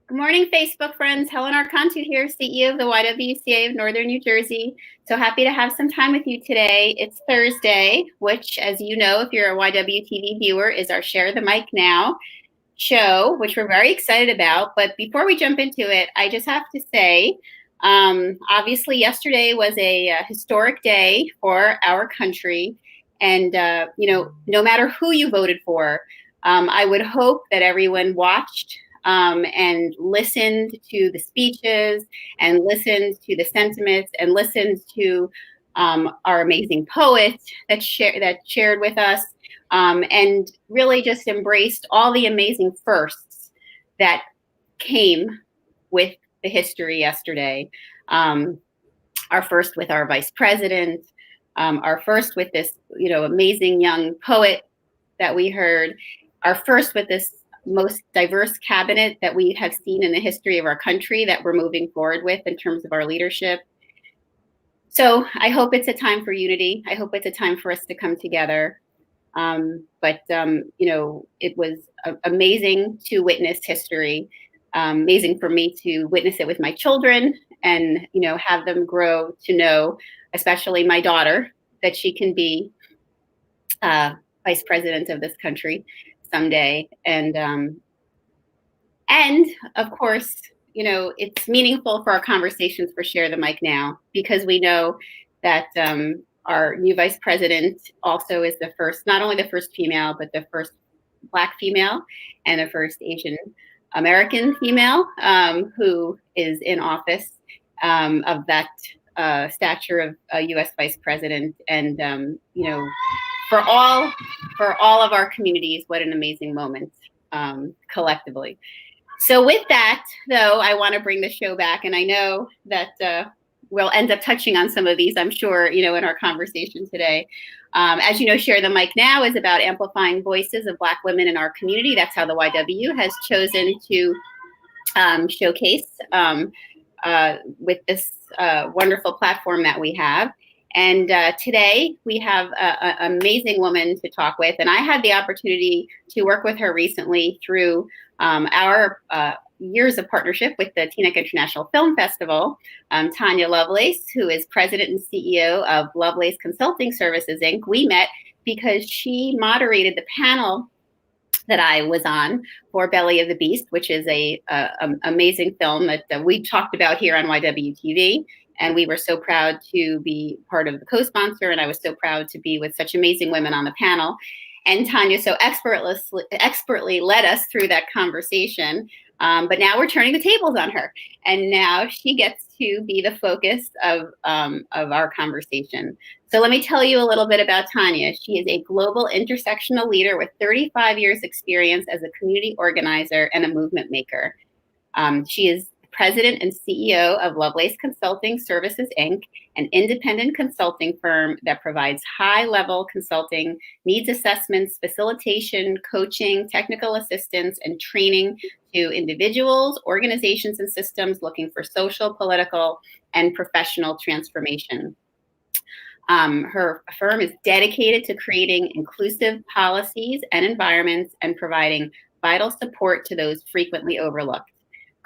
Good morning, Facebook friends. Helen Archontou here, CEO of the YWCA of Northern New Jersey. So happy to have some time with you today. It's Thursday, which, as you know, if you're a YWTV viewer, is our Share the Mic Now show, which we're very excited about. But before we jump into it, I just have to say, obviously, yesterday was a historic day for our country. And, no matter who you voted for, I would hope that everyone watched and listened to the speeches and listened to the sentiments and listened to our amazing poets that shared with us, and really just embraced all the amazing firsts that came with the history yesterday. Our first with our vice president, our first with this, amazing young poet that we heard, our first with this most diverse cabinet that we have seen in the history of our country that we're moving forward with in terms of our leadership. So I hope it's a time for unity. I hope it's a time for us to come together. But it was amazing to witness history, amazing for me to witness it with my children and, have them grow to know, especially my daughter, that she can be vice president of this country someday. And of course, it's meaningful for our conversations for Share the Mic Now, because we know that our new vice president also is the first, not only the first female, but the first Black female and the first Asian American female who is in office of that stature of a U.S. vice president. And, for all of our communities, what an amazing moment collectively. So with that, though, I want to bring the show back, and I know that we'll end up touching on some of these, I'm sure, in our conversation today. As you know, Share the Mic Now is about amplifying voices of Black women in our community. That's how the YW has chosen to showcase with this wonderful platform that we have. And today we have an amazing woman to talk with. And I had the opportunity to work with her recently through our years of partnership with the Teaneck International Film Festival. Tonya Lovelace, who is president and CEO of Lovelace Consulting Services Inc. We met because she moderated the panel that I was on for Belly of the Beast, which is a amazing film that we talked about here on YWTV. And we were so proud to be part of the co-sponsor, and I was so proud to be with such amazing women on the panel. And Tonya so expertly led us through that conversation. But now we're turning the tables on her, and now she gets to be the focus of our conversation. So let me tell you a little bit about Tonya. She is a global intersectional leader with 35 years experience as a community organizer and a movement maker. She is president and CEO of Lovelace Consulting Services Inc., an independent consulting firm that provides high-level consulting, needs assessments, facilitation, coaching, technical assistance, and training to individuals, organizations, and systems looking for social, political, and professional transformation. Her firm is dedicated to creating inclusive policies and environments and providing vital support to those frequently overlooked.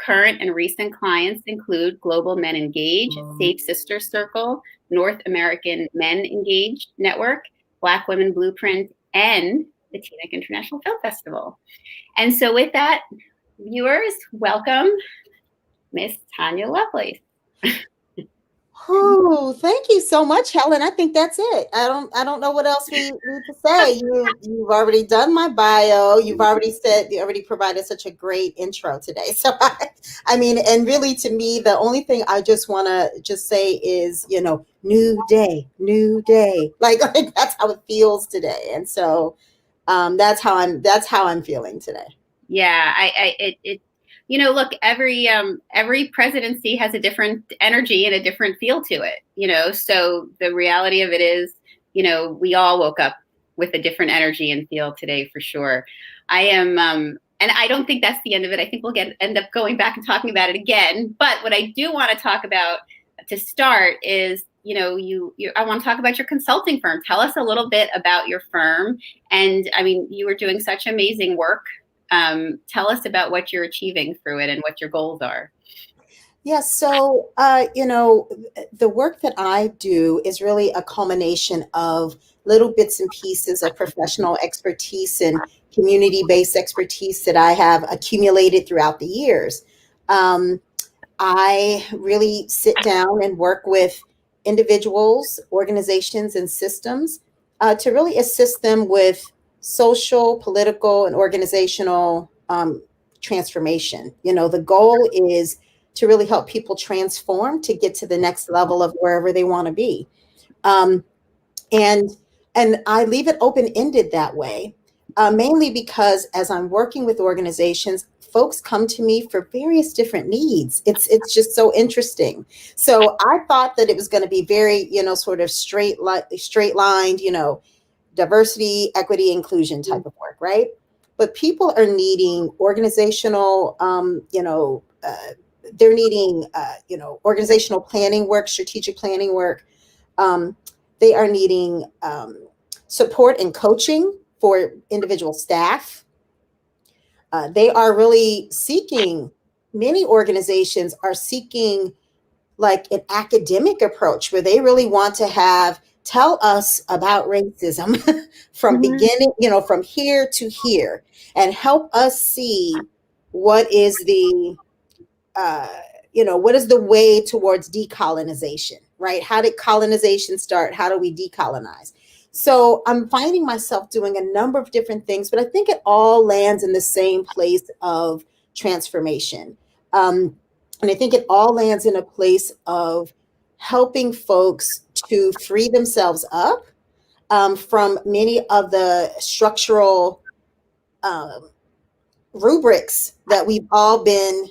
Current and recent clients include Global Men Engage, Safe Sister Circle, North American Men Engage Network, Black Women Blueprint, and the Teaneck International Film Festival. And so with that, viewers, welcome Miss Tonya Lovelace. Oh, thank you so much, Helen. I think that's it. I don't know what else we need to say. You've already done my bio. You already provided such a great intro today. So I mean, and really to me, the only thing I just want to just say is, new day. Like that's how it feels today. And so that's how I'm feeling today. Yeah, look, every presidency has a different energy and a different feel to it, so the reality of it is, we all woke up with a different energy and feel today for sure. I am, and I don't think that's the end of it. I think we'll end up going back and talking about it again. But what I do want to talk about to start is, I want to talk about your consulting firm. Tell us a little bit about your firm. And I mean, you were doing such amazing work Tell us about what you're achieving through it and what your goals are. Yeah, so the work that I do is really a culmination of little bits and pieces of professional expertise and community-based expertise that I have accumulated throughout the years. Um, I really sit down and work with individuals, organizations, and systems to really assist them with social, political, and organizational transformation. The goal is to really help people transform to get to the next level of wherever they want to be. Um, and I leave it open-ended that way, mainly because as I'm working with organizations, folks come to me for various different needs. It's just so interesting. So I thought that it was going to be very, sort of straight lined, diversity, equity, inclusion type of work, right? But people are needing organizational, they're needing, organizational planning work, strategic planning work. Um, they are needing support and coaching for individual staff. They are really seeking, many organizations are seeking like an academic approach where they really want to tell us about racism from beginning, from here to here, and help us see what is what is the way towards decolonization, right? How did colonization start? How do we decolonize? So I'm finding myself doing a number of different things, but I think it all lands in the same place of transformation. And I think it all lands in a place of helping folks to free themselves up from many of the structural rubrics that we've all been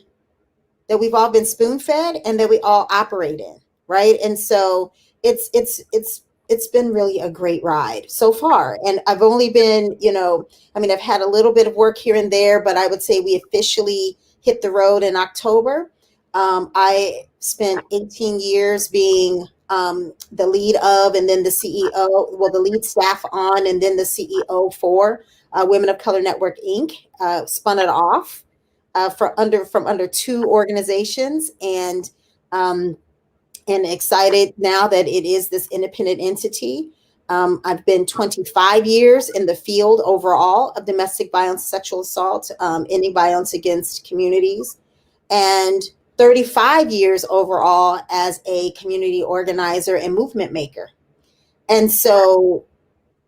spoon-fed and that we all operate in, right? And so it's been really a great ride so far. And I've only been, I've had a little bit of work here and there, but I would say we officially hit the road in October. I spent 18 years being the lead of, and then the CEO, well, the lead staff on, and then the CEO for Women of Color Network, Inc. Spun it off from under two organizations, and excited now that it is this independent entity. I've been 25 years in the field overall of domestic violence, sexual assault, ending violence against communities, and 35 years overall as a community organizer and movement maker. And so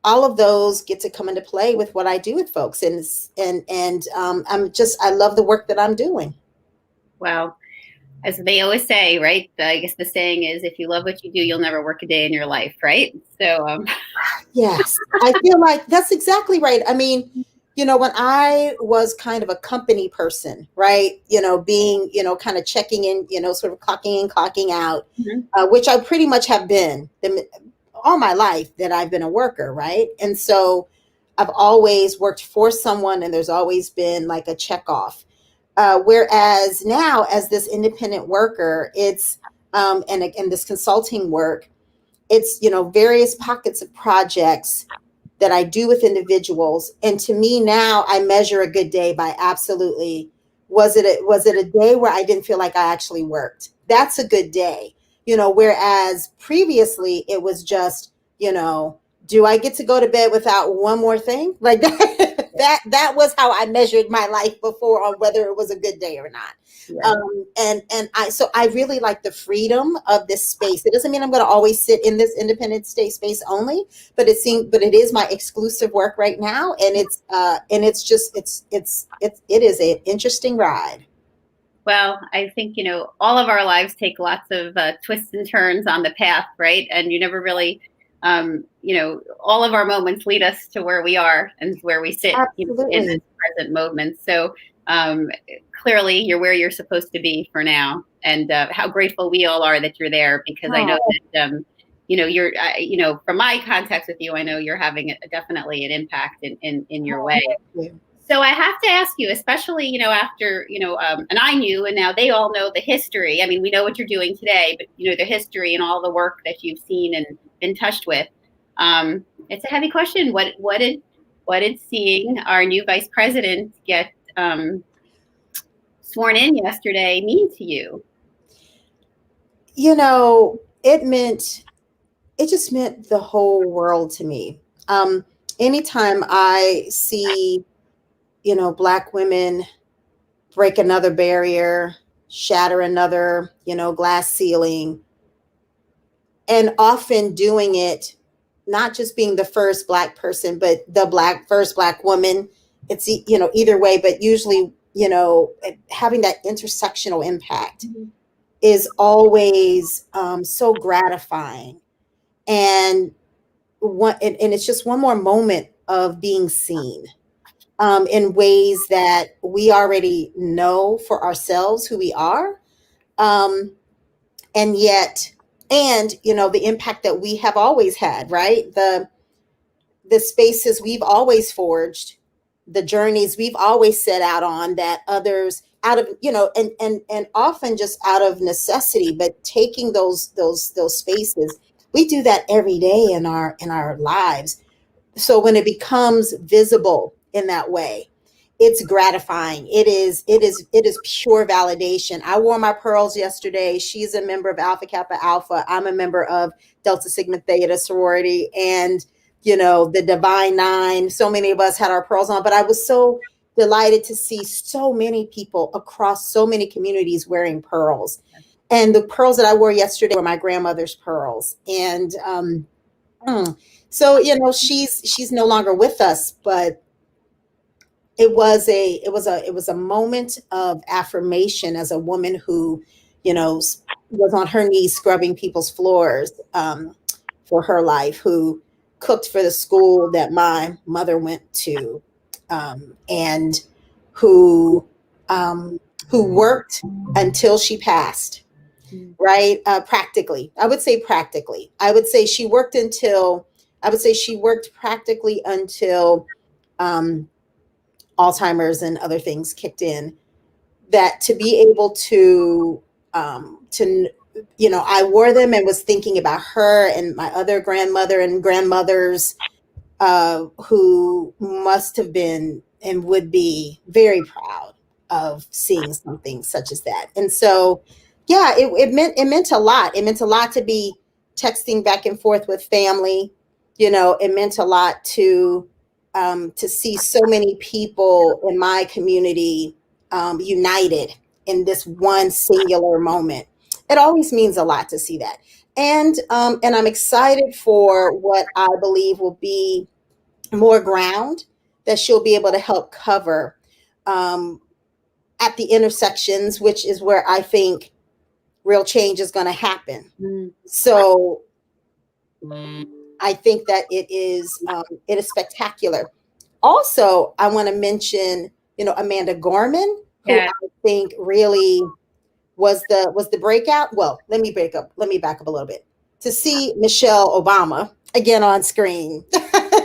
all of those get to come into play with what I do with folks. And I love the work that I'm doing. Well, as they always say, right? I guess the saying is, if you love what you do, you'll never work a day in your life, right? So, yes, I feel like that's exactly right. I mean, when I was kind of a company person, right? Being, kind of checking in, sort of clocking in, clocking out, which I pretty much have been all my life that I've been a worker, right? And so I've always worked for someone, and there's always been like a check off. Whereas now, as this independent worker, it's and this consulting work, it's various pockets of projects that I do with individuals. And to me now, I measure a good day by absolutely, was it a day where I didn't feel like I actually worked? That's a good day. Whereas previously it was just, do I get to go to bed without one more thing? Like that was how I measured my life before on whether it was a good day or not. Yeah. So I really like the freedom of this space. It doesn't mean I'm going to always sit in this independent space only, but it is my exclusive work right now. And it is an interesting ride. Well, I think, all of our lives take lots of twists and turns on the path, right? And you never really, all of our moments lead us to where we are and where we sit in this present moment. So clearly you're where you're supposed to be for now. And how grateful we all are that you're there, because I know that, you're, from my contacts with you, I know you're having definitely an impact in your way. So I have to ask you, especially, after, and I knew, and now they all know the history. I mean, we know what you're doing today, but, the history and all the work that you've seen and been touched with. It's a heavy question. What did seeing our new vice president get sworn in yesterday mean to you? You know, it just meant the whole world to me. Anytime I see, Black women break another barrier, shatter another, glass ceiling, and often doing it, not just being the first Black person, but the first Black woman. It's, either way, but usually, having that intersectional impact is always so gratifying. And and it's just one more moment of being seen in ways that we already know for ourselves who we are. Um, and yet, the impact that we have always had, right? The spaces we've always forged, the journeys we've always set out on, that others out of, and often just out of necessity, but taking those spaces, we do that every day in our lives. So when it becomes visible in that way, it's gratifying. It is pure validation. I wore my pearls yesterday. She's a member of Alpha Kappa Alpha. I'm a member of Delta Sigma Theta sorority, and the Divine Nine. So many of us had our pearls on, but I was so delighted to see so many people across so many communities wearing pearls. And the pearls that I wore yesterday were my grandmother's pearls. And so she's no longer with us, but it was a moment of affirmation as a woman who, was on her knees scrubbing people's floors for her life, who cooked for the school that my mother went to, and who worked until she passed. Right? Practically, I would say practically. I would say she worked practically until Alzheimer's and other things kicked in. That to be able to I wore them and was thinking about her and my other grandmother and grandmothers who must have been and would be very proud of seeing something such as that. And so, yeah, it meant a lot. It meant a lot to be texting back and forth with family. It meant a lot to see so many people in my community united in this one singular moment. It always means a lot to see that. And I'm excited for what I believe will be more ground that she'll be able to help cover at the intersections, which is where I think real change is going to happen. So I think that it is spectacular. Also, I want to mention, Amanda Gorman, who I think really was the breakout. Well, let me back up a little bit. To see Michelle Obama again on screen,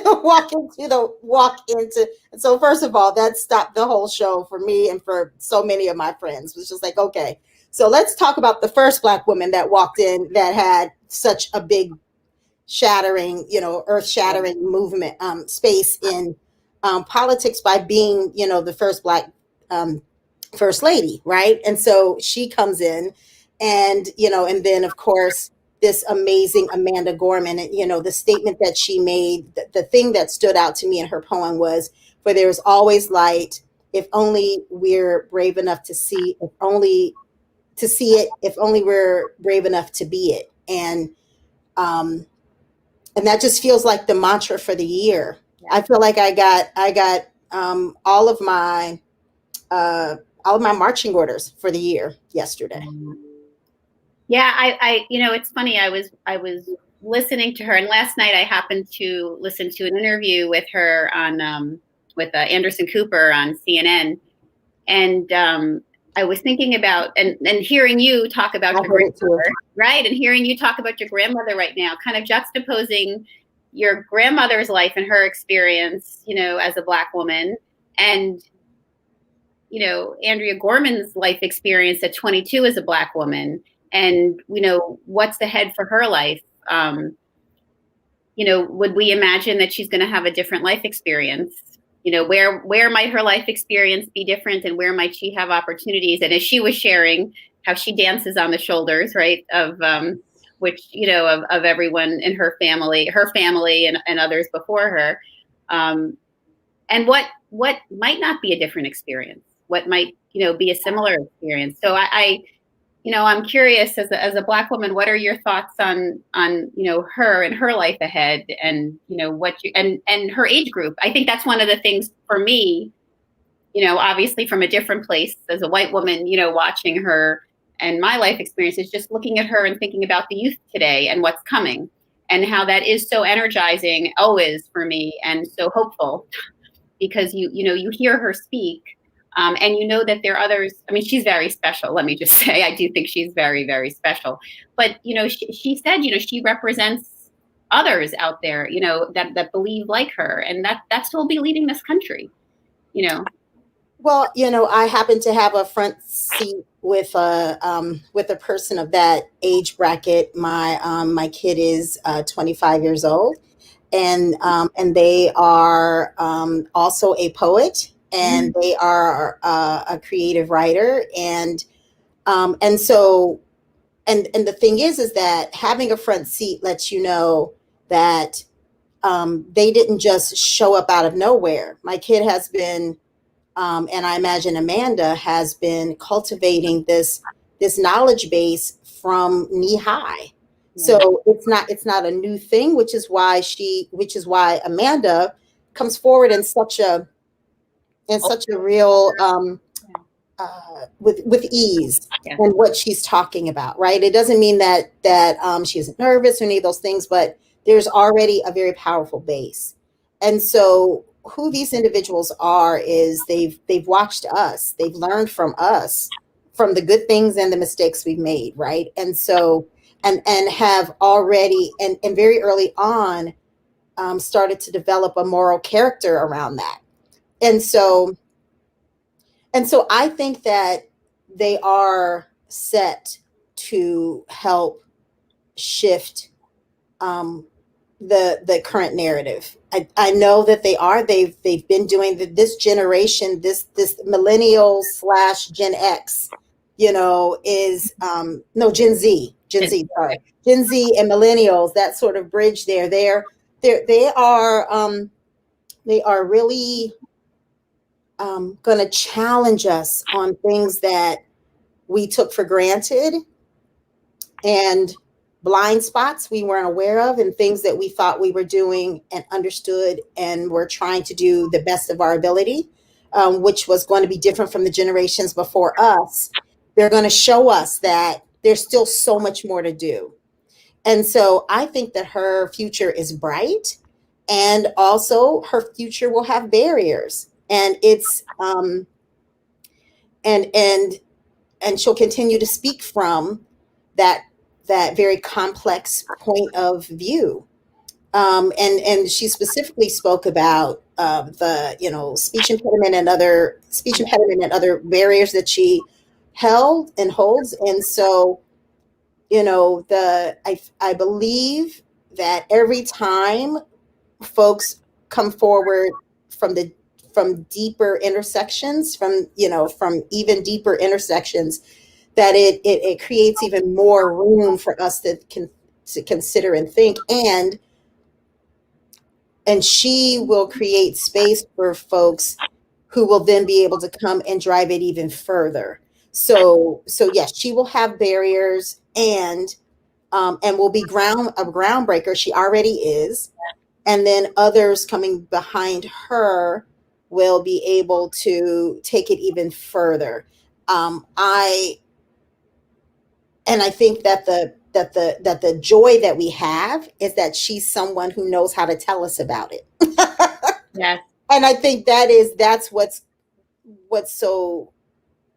walk into. And so first of all, that stopped the whole show for me and for so many of my friends. It was just like, okay, so let's talk about the first Black woman that walked in that had such a big shattering, earth-shattering movement space in politics by being, the first Black first lady, right? And so she comes in, and and then of course this amazing Amanda Gorman, and the statement that she made, the thing that stood out to me in her poem was, "For there is always light, if only we're brave enough to see, if only we're brave enough to be it." And that just feels like the mantra for the year. I feel like I got all of my marching orders for the year yesterday. Yeah, I it's funny. I was listening to her, and last night I happened to listen to an interview with her on with Anderson Cooper on CNN, and I was thinking about and hearing you talk about your grandmother, right? And hearing you talk about your grandmother right now, kind of juxtaposing your grandmother's life and her experience, as a Black woman, and Andrea Gorman's life experience at 22 as a Black woman, and what's ahead for her life. Would we imagine that she's going to have a different life experience, where might her life experience be different, and where might she have opportunities? And as she was sharing how she dances on the shoulders, right, of which, of everyone in her family, and others before her, and what might not be a different experience, what might, be a similar experience. So I'm curious, as a Black woman, what are your thoughts on her and her life ahead, and and her age group? I think that's one of the things for me, obviously from a different place as a white woman, watching her and my life experience, is just looking at her and thinking about the youth today and what's coming, and how that is so energizing always for me, and so hopeful, because you hear her speak. And that there are others. I mean, she's very special. Let me just say, I do think she's very, very special. But, she said, she represents others out there, that believe like her, and that's who will be leading this country, Well, I happen to have a front seat with a person of that age bracket. My kid is 25 years old, and they are also a poet, and they are a creative writer, and so the thing is that having a front seat lets you know that they didn't just show up out of nowhere. My kid has been, and I imagine Amanda has been cultivating this knowledge base from knee high. So it's not a new thing, which is why Amanda comes forward in such a real with ease and what she's talking about, right? It doesn't mean that she isn't nervous or any of those things, but there's already a very powerful base. And so who these individuals are is they've watched us, they've learned from us, from the good things and the mistakes we've made, right? And so and have already and very early on started to develop a moral character around that. And so I think that they are set to help shift the current narrative. I know that they are. They've been doing this generation, this millennial / Gen X, is no Gen Z, sorry, Gen Z and millennials. That sort of bridge there. They are really going to challenge us on things that we took for granted, and blind spots we weren't aware of, and things that we thought we were doing and understood and were trying to do the best of our ability, which was going to be different from the generations before us. They're going to show us that there's still so much more to do. And so I think that her future is bright, and also her future will have barriers. And it's and she'll continue to speak from that very complex point of view. And she specifically spoke about the speech impediment and other barriers that she held and holds. And so I believe that every time folks come forward from deeper intersections, from even deeper intersections, that it creates even more room for us to consider and think, and she will create space for folks who will then be able to come and drive it even further. So yes, she will have barriers, and will be a groundbreaker. She already is. And then others coming behind her will be able to take it even further. I think that the joy that we have is that she's someone who knows how to tell us about it. Yes. And I think that's what's so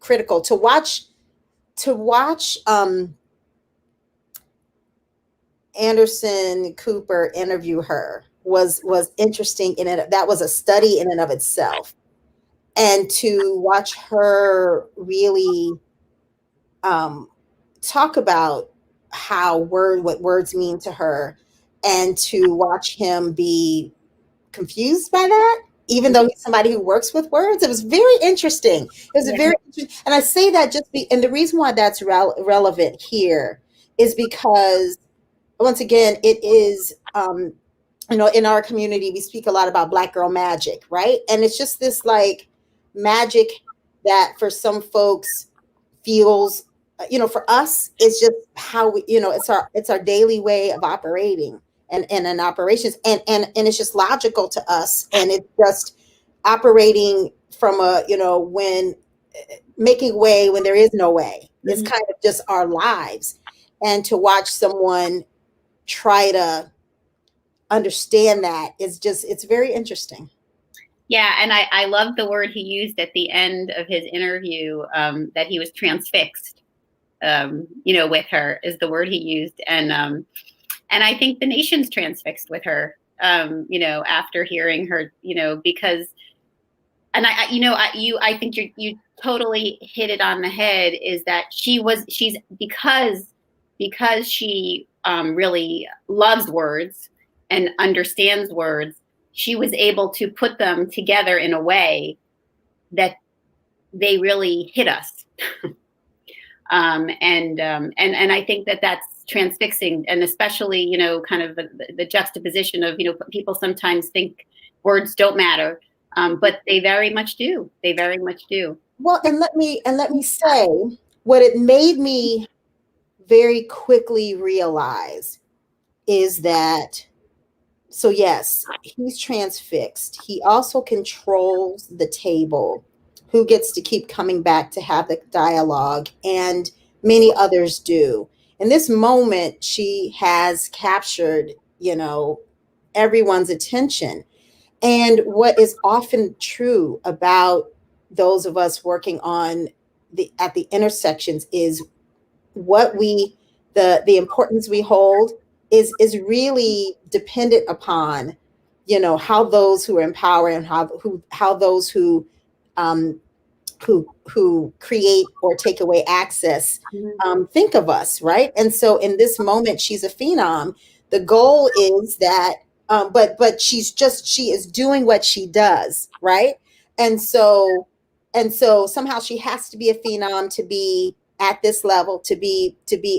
critical to watch Anderson Cooper interview her was interesting in it. That was a study in and of itself. And to watch her really talk about what words mean to her, and to watch him be confused by that, even though he's somebody who works with words. It was very interesting. It was a very interesting, and I say that and the reason why that's relevant here is because, once again, it is, in our community, we speak a lot about Black girl magic, right? And it's just this like magic that for some folks feels, for us, it's just how we, it's our daily way of operating and in operations, and it's just logical to us, and it's just operating from when making way when there is no way. It's kind of just our lives, and to watch someone try to understand that it's very interesting. Yeah, and I love the word he used at the end of his interview, that he was transfixed, with her, is the word he used. And I think the nation's transfixed with her, after hearing her, because, and I think you totally hit it on the head, is that because she really loves words and understands words, she was able to put them together in a way that they really hit us. And I think that that's transfixing, and especially, kind of the juxtaposition of, people sometimes think words don't matter, but they very much do. They very much do. Well, and let me say what it made me very quickly realize is that, so yes, he's transfixed. He also controls the table, who gets to keep coming back to have the dialogue, and many others do. In this moment, she has captured, everyone's attention. And what is often true about those of us working at the intersections is the importance we hold is really dependent upon, how those who are in power and how those who create or take away access think of us, right? And so in this moment, she's a phenom. The goal is that, but she is doing what she does, right? And so somehow she has to be a phenom to be at this level, to be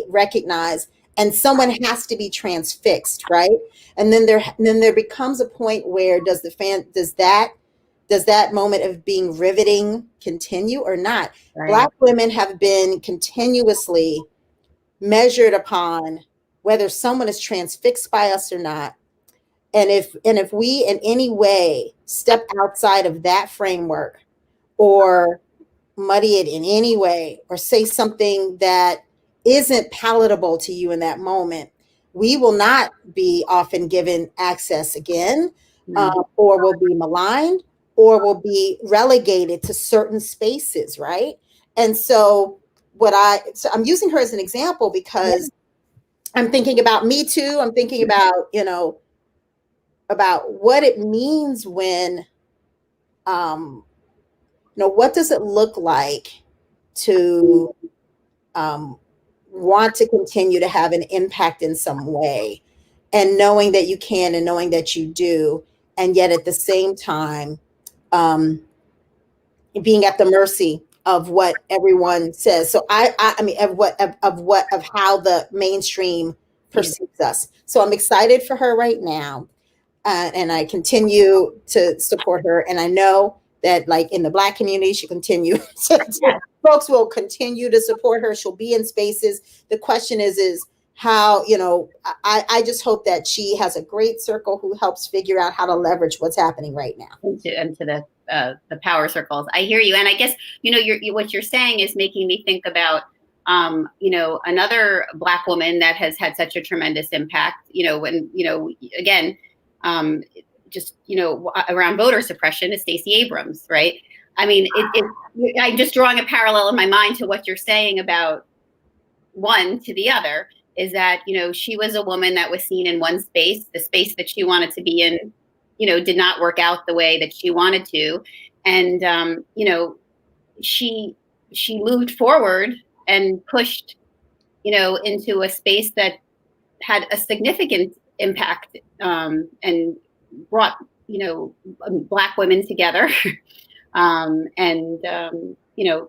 recognized, and someone has to be transfixed, right? And then there becomes a point where does that moment of being riveting continue or not? Right. Black women have been continuously measured upon whether someone is transfixed by us or not. And if we in any way step outside of that framework, or muddy it in any way, or say something that isn't palatable to you in that moment, we will not be often given access again, or will be maligned, or will be relegated to certain spaces, right? And so I'm using her as an example because I'm thinking about Me Too. I'm thinking about, about what it means when, what does it look like to want to continue to have an impact in some way, and knowing that you can, and knowing that you do, and yet at the same time, being at the mercy of what everyone says. So I mean, of how the mainstream perceives us. So I'm excited for her right now, and I continue to support her. And I know that, like in the Black community, she continue folks will continue to support her. She'll be in spaces. The question is how, I just hope that she has a great circle who helps figure out how to leverage what's happening right now. Into the power circles. I hear you. And I guess, what you're saying is making me think about, another Black woman that has had such a tremendous impact, when, again, just, around voter suppression, is Stacey Abrams, right? I mean, I'm just drawing a parallel in my mind to what you're saying about one to the other, is that, she was a woman that was seen in one space, the space that she wanted to be in, did not work out the way that she wanted to. And, she moved forward and pushed, into a space that had a significant impact, and brought, Black women together, and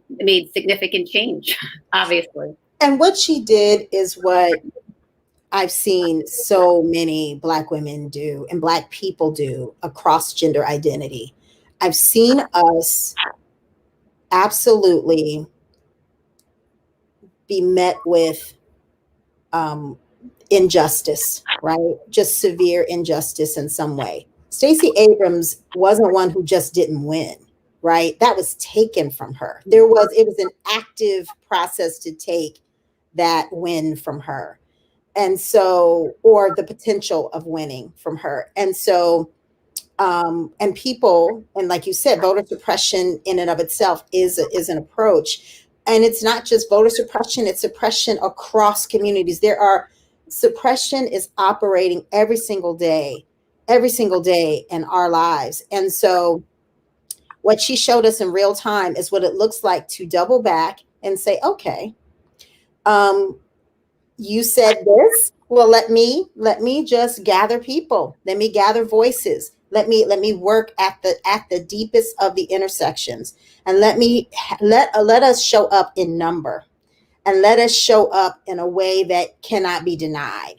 made significant change, obviously. And what she did is what I've seen so many Black women do and Black people do across gender identity. I've seen us absolutely be met with injustice, right? Just severe injustice in some way. Stacey Abrams wasn't one who just didn't win, right? That was taken from her. It was an active process to take that win from her. And so, or the potential of winning from her. And so, and people, and like you said, voter suppression in and of itself is an approach. And it's not just voter suppression, it's suppression across communities. Suppression is operating every single day in our lives. And so what she showed us in real time is what it looks like to double back and say, okay, you said this. Well, let me just gather people. Let me gather voices. Let me work at the deepest of the intersections, and let us show up in number, and let us show up in a way that cannot be denied.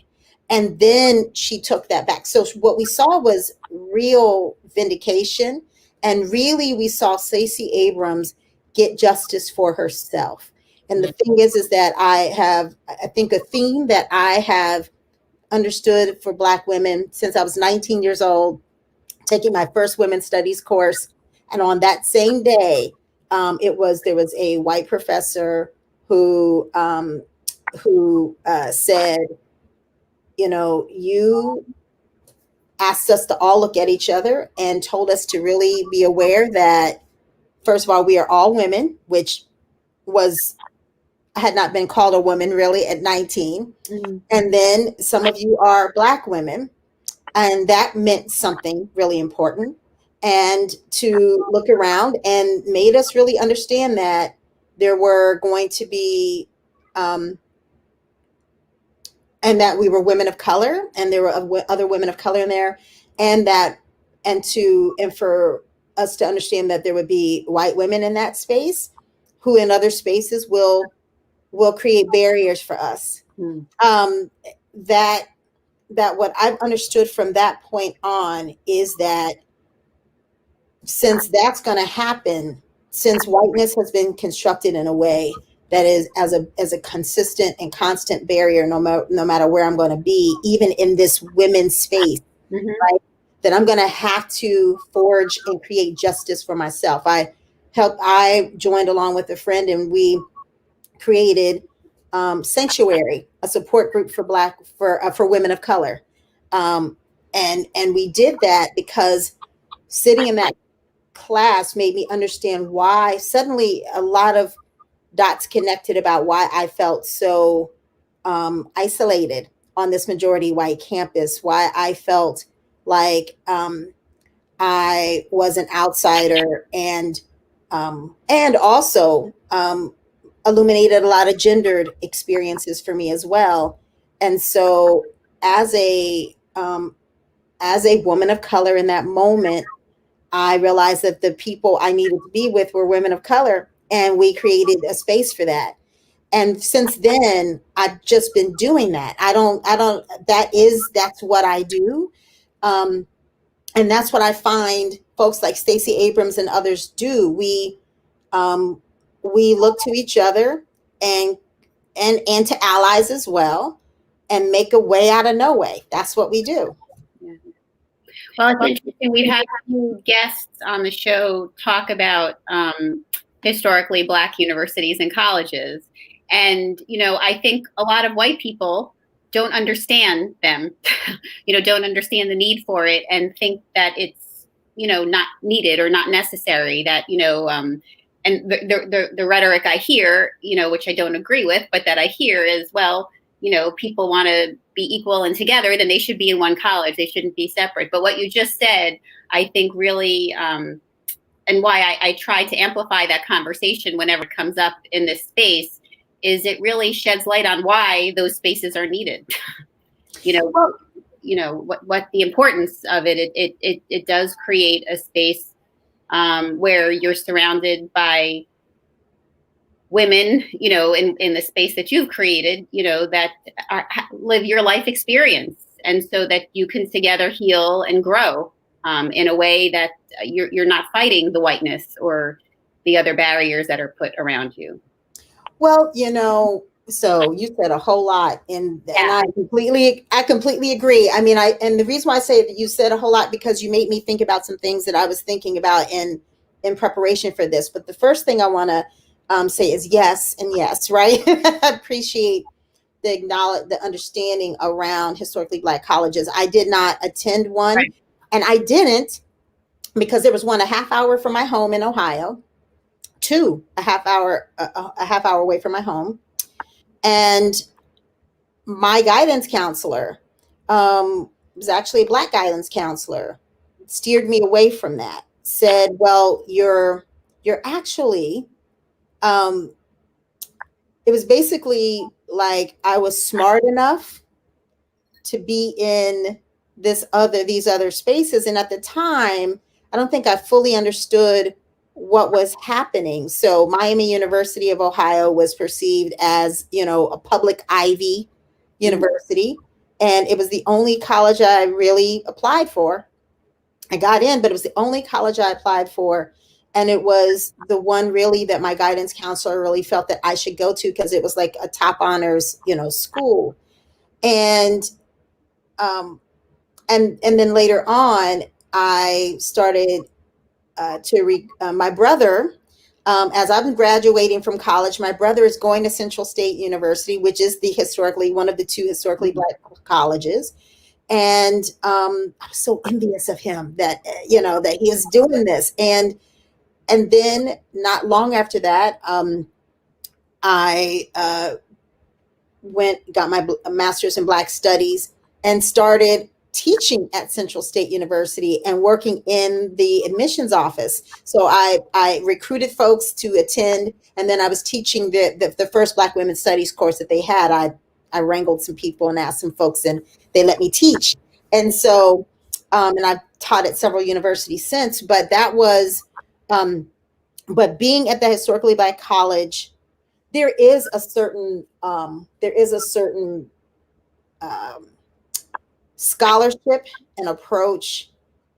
And then she took that back. So what we saw was real vindication, and really we saw Stacey Abrams get justice for herself. And the thing is that I think a theme that I have understood for Black women since I was 19 years old, taking my first women's studies course. And on that same day, there was a white professor who said, you asked us to all look at each other and told us to really be aware that, first of all, we are all women, which had not been called a woman really at 19. Mm-hmm. And then some of you are Black women, and that meant something really important. And to look around and made us really understand that there were going to be, and that we were women of color, and there were other women of color in there, and for us to understand that there would be white women in that space who in other spaces will create barriers for us. That what I've understood from that point on is that since that's going to happen, since whiteness has been constructed in a way that is as a consistent and constant barrier, no matter where I'm going to be, even in this women's space, mm-hmm. right? That I'm going to have to forge and create justice for myself. I joined along with a friend, and we created Sanctuary, a support group for women of color, and we did that because sitting in that class made me understand why suddenly a lot of dots connected about why I felt so isolated on this majority white campus, why I felt like I was an outsider, and also illuminated a lot of gendered experiences for me as well. And so as a woman of color in that moment, I realized that the people I needed to be with were women of color, and we created a space for that. And since then, I've just been doing that. That's what I do. And that's what I find folks like Stacey Abrams and others do. We look to each other and to allies as well, and make a way out of no way. That's what we do. Yeah. Well, it's interesting. We've had a few guests on the show talk about historically Black universities and colleges. And, I think a lot of white people don't understand them, don't understand the need for it, and think that it's, not needed or not necessary, that, and the rhetoric I hear, which I don't agree with, but that I hear is, well, people want to be equal and together, then they should be in one college. They shouldn't be separate. But what you just said, I think really, and why I try to amplify that conversation whenever it comes up in this space, is it really sheds light on why those spaces are needed. Well, what the importance of it. It does create a space where you're surrounded by women, in the space that you've created, that live your life experience. And so that you can together heal and grow in a way that you're not fighting the whiteness or the other barriers that are put around you. Well, so you said a whole lot, and I completely agree. I mean, and the reason why I say that you said a whole lot, because you made me think about some things that I was thinking about in preparation for this. But the first thing I want to say is yes and yes, right? I appreciate the understanding around historically Black colleges. I did not attend one, right. And I didn't because there was one a half hour from my home in Ohio, two a half hour away from my home, and my guidance counselor was actually a Black guidance counselor, steered me away from that, said, well, you're actually it was basically like I was smart enough to be in these other spaces. And at the time, I don't think I fully understood what was happening. So Miami University of Ohio was perceived as, a public Ivy university. And it was the only college I really applied for. I got in, but it was the only college I applied for. And it was the one really that my guidance counselor really felt that I should go to because it was like a top honors, school. And then later on, I started my brother, as I'm graduating from college, my brother is going to Central State University, which is one of the two historically Black colleges. And I was so envious of him that, that he is doing this. And then not long after that, I got my master's in Black Studies and started teaching at Central State University and working in the admissions office. So I recruited folks to attend, and then I was teaching the first Black Women's Studies course that they had. I wrangled some people and asked some folks, and they let me teach. And so, and I've taught at several universities since, but that was, but being at the historically Black college, there is a certain scholarship and approach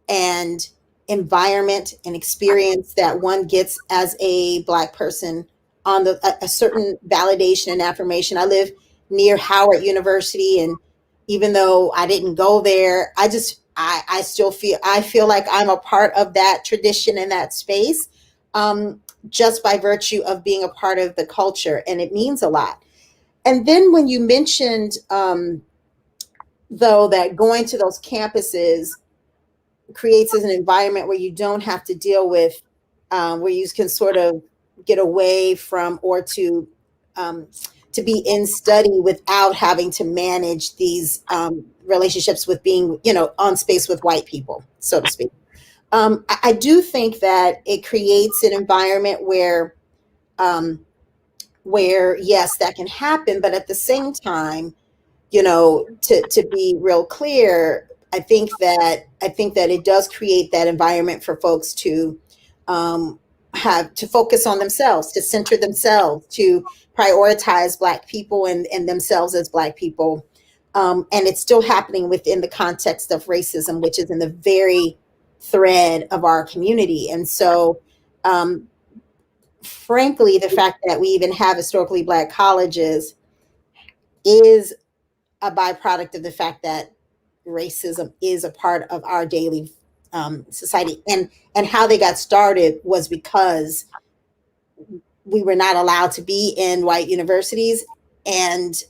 and environment and experience that one gets as a Black person on a certain validation and affirmation. I live near Howard University, and even though I didn't go there, I still feel like I'm a part of that tradition and that space, just by virtue of being a part of the culture, and it means a lot. And then when you mentioned, though, that going to those campuses creates an environment where you don't have to deal with, where you can sort of get away from or to be in study without having to manage these relationships with being, on space with white people, so to speak. I do think that it creates an environment where yes, that can happen, but at the same time, to be real clear, I think that it does create that environment for folks to have to focus on themselves, to center themselves, to prioritize Black people and themselves as Black people. And it's still happening within the context of racism, which is in the very thread of our community. And so, frankly, the fact that we even have historically Black colleges is a byproduct of the fact that racism is a part of our daily society. And how they got started was because we were not allowed to be in white universities, and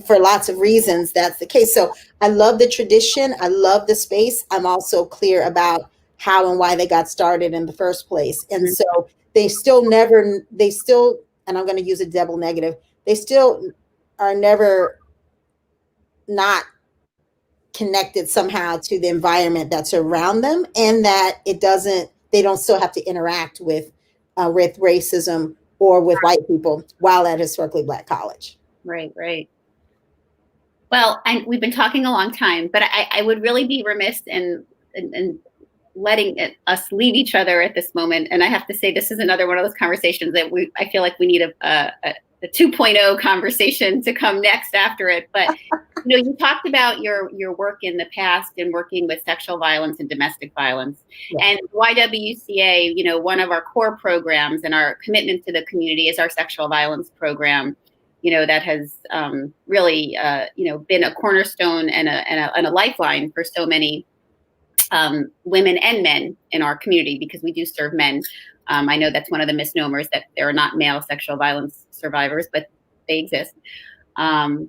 for lots of reasons that's the case. So I love the tradition, I love the space. I'm also clear about how and why they got started in the first place. And so they still, and I'm going to use a double negative, they still are never not connected somehow to the environment that's around them, and that they don't still have to interact with racism or with white people while at historically Black college. Right. Well, we've been talking a long time, but I would really be remiss in letting us leave each other at this moment. And I have to say, this is another one of those conversations that I feel like we need a 2.0 conversation to come next after it. But you talked about your work in the past and working with sexual violence and domestic violence. Yeah. And YWCA, one of our core programs and our commitment to the community is our sexual violence program. That has really, been a cornerstone and a lifeline for so many women and men in our community, because we do serve men. I know that's one of the misnomers, that there are not male sexual violence survivors, but they exist. But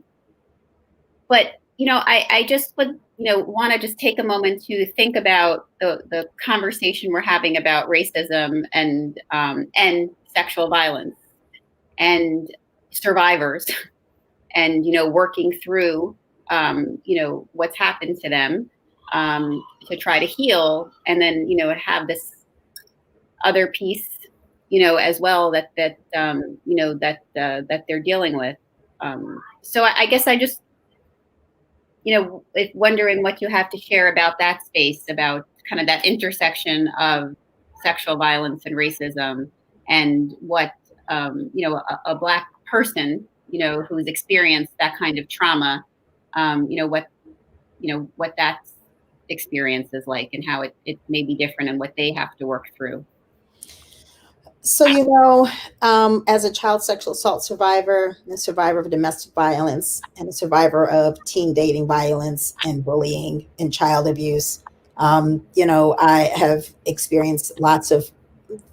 I just would want to just take a moment to think about the conversation we're having about racism and sexual violence and survivors, and working through what's happened to them, to try to heal, and then have this other piece as well that they're dealing with. So I guess I just wondering what you have to share about that space, about kind of that intersection of sexual violence and racism, and what a Black person who's experienced that kind of trauma, what that experience is like, and how it may be different, and what they have to work through. So, as a child sexual assault survivor, and a survivor of domestic violence, and a survivor of teen dating violence and bullying and child abuse, I have experienced lots of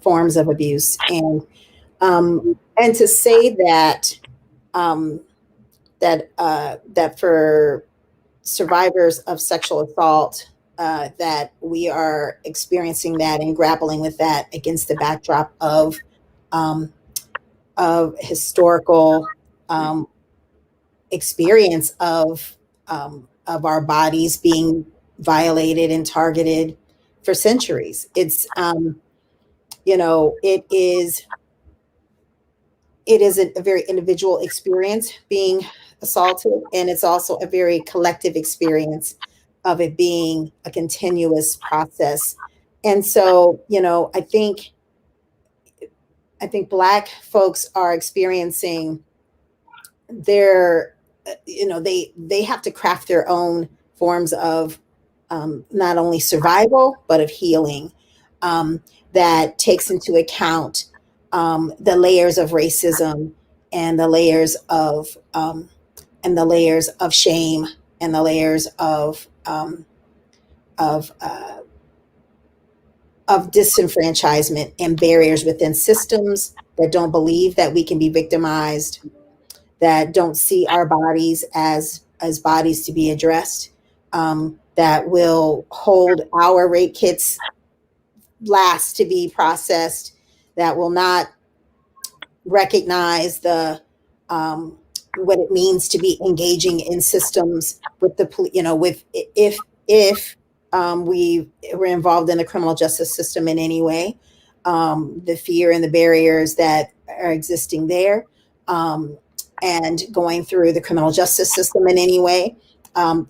forms of abuse, and to say that that for survivors of sexual assault, that we are experiencing that and grappling with that against the backdrop of historical experience of our bodies being violated and targeted for centuries. It's it is a very individual experience being assaulted, and it's also a very collective experience of it being a continuous process. And so, I think Black folks are experiencing their, they have to craft their own forms of not only survival, but of healing, that takes into account the layers of racism, and the layers of shame, and the layers of disenfranchisement and barriers within systems that don't believe that we can be victimized, that don't see our bodies as bodies to be addressed, that will hold our rape kits last to be processed, that will not recognize the what it means to be engaging in systems with the with if we were involved in the criminal justice system in any way, the fear and the barriers that are existing there, and going through the criminal justice system in any way.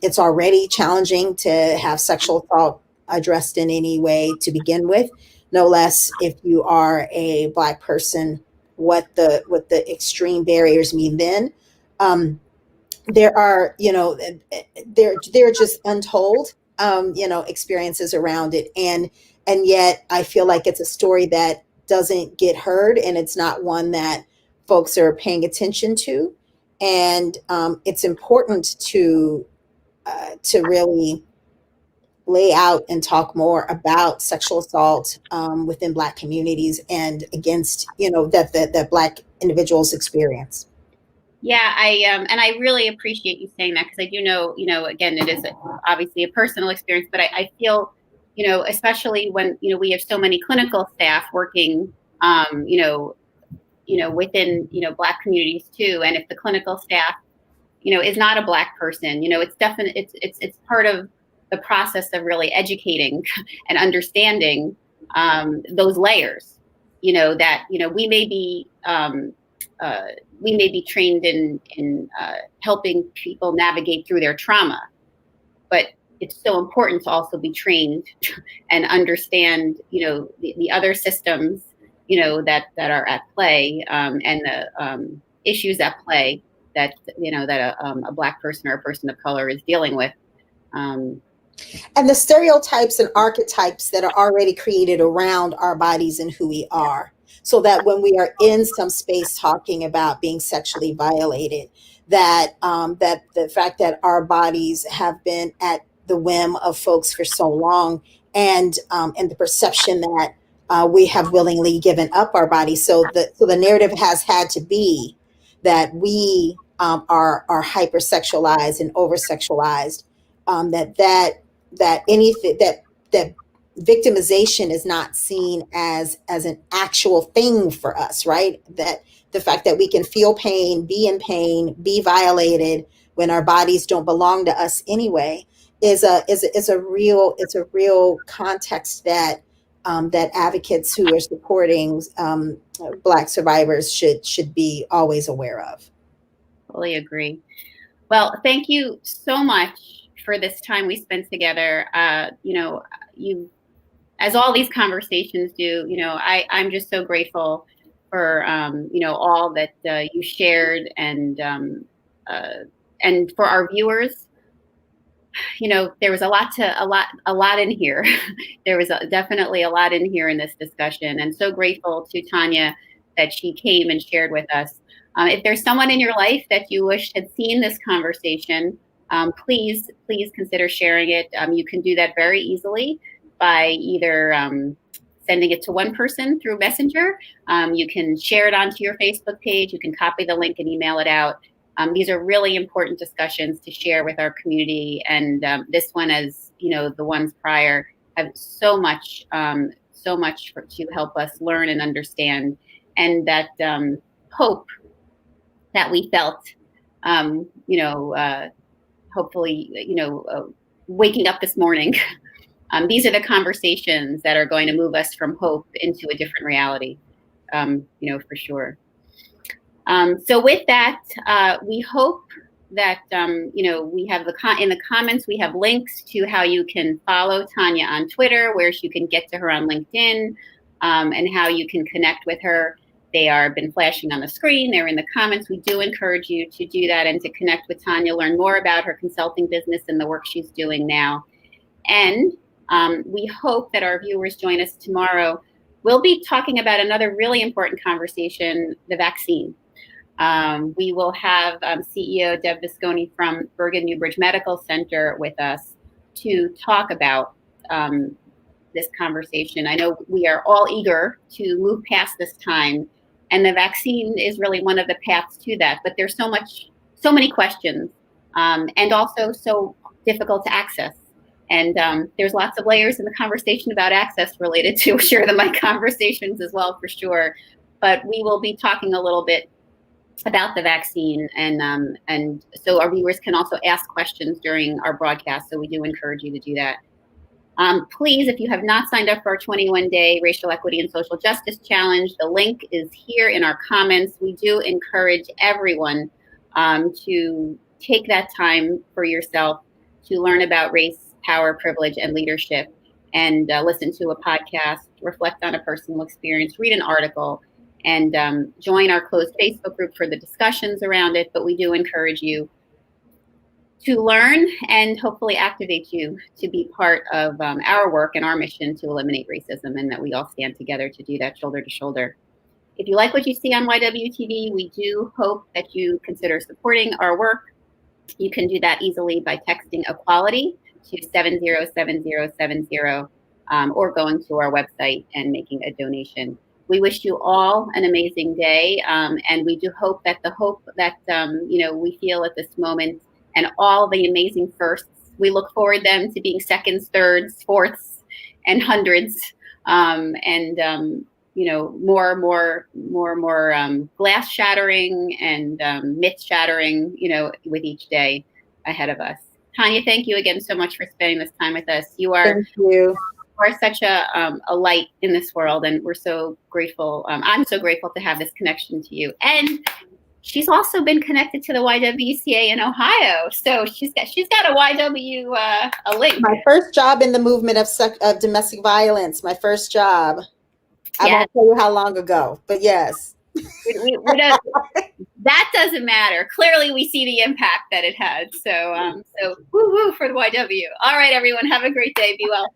It's already challenging to have sexual assault addressed in any way to begin with, no less if you are a Black person, what the extreme barriers mean then. There are, they're just untold, experiences around it. And yet I feel like it's a story that doesn't get heard, and it's not one that folks are paying attention to. And it's important to really lay out and talk more about sexual assault within Black communities, and against, that Black individuals experience. Yeah, I really appreciate you saying that, because I do know, again, it is obviously a personal experience, but I feel, especially when, we have so many clinical staff working, within, Black communities too. And if the clinical staff, is not a Black person, it's definitely, it's part of the process of really educating and understanding those layers, that, we may be we may be trained in helping people navigate through their trauma, but it's so important to also be trained and understand, the other systems, that are at play, and the issues at play that a Black person or a person of color is dealing with. And the stereotypes and archetypes that are already created around our bodies and who we are. So that when we are in some space talking about being sexually violated, that that the fact that our bodies have been at the whim of folks for so long, and the perception that we have willingly given up our bodies. So the narrative has had to be that we are hypersexualized and over sexualized. That anything that victimization is not seen as an actual thing for us, right? That the fact that we can feel pain, be violated when our bodies don't belong to us anyway is a real context that that advocates who are supporting Black survivors should be always aware of. Fully agree. Well, thank you so much for this time we spent together. You, as all these conversations do, I'm just so grateful for, all that you shared, and for our viewers, there was a lot in here. There was definitely a lot in here in this discussion, and so grateful to Tonya that she came and shared with us. If there's someone in your life that you wish had seen this conversation, please consider sharing it. You can do that very easily by either sending it to one person through Messenger. You can share it onto your Facebook page. You can copy the link and email it out. These are really important discussions to share with our community. And this one, as the ones prior, have so much to help us learn and understand. And that hope that we felt, hopefully, waking up this morning. These are the conversations that are going to move us from hope into a different reality, for sure. So with that, we hope that, we have in the comments, we have links to how you can follow Tonya on Twitter, where you can get to her on LinkedIn, and how you can connect with her. They are been flashing on the screen. They're in the comments. We do encourage you to do that and to connect with Tonya, learn more about her consulting business and the work she's doing now. And we hope that our viewers join us tomorrow. We'll be talking about another really important conversation, the vaccine. We will have CEO Deb Visconti from Bergen Newbridge Medical Center with us to talk about this conversation. I know we are all eager to move past this time, and the vaccine is really one of the paths to that. But there's so many questions, and also so difficult to access. And there's lots of layers in the conversation about access related to share the mic conversations as well, for sure. But we will be talking a little bit about the vaccine, and so our viewers can also ask questions during our broadcast. So we do encourage you to do that. Please, if you have not signed up for our 21-day Racial Equity and Social Justice Challenge, the link is here in our comments. We do encourage everyone to take that time for yourself to learn about race, power, privilege, and leadership, and listen to a podcast, reflect on a personal experience, read an article, and join our closed Facebook group for the discussions around it. But we do encourage you to learn and hopefully activate you to be part of our work and our mission to eliminate racism, and that we all stand together to do that shoulder to shoulder. If you like what you see on YWTV, we do hope that you consider supporting our work. You can do that easily by texting equality to 707070, or going to our website and making a donation. We wish you all an amazing day, and we do hope that the hope that we feel at this moment, and all the amazing firsts, we look forward them to being seconds, thirds, fourths, and hundreds, and more glass shattering and myth shattering, with each day ahead of us. Tonya, thank you again so much for spending this time with us. Thank you. are such a light in this world, and we're so grateful. I'm so grateful to have this connection to you. And she's also been connected to the YWCA in Ohio, so she's got a YW a link. My first job in the movement of domestic violence. My first job. I won't tell you how long ago, but yes. That doesn't matter. Clearly, we see the impact that it had. So woo woo for the YW. All right, everyone, have a great day. Be well.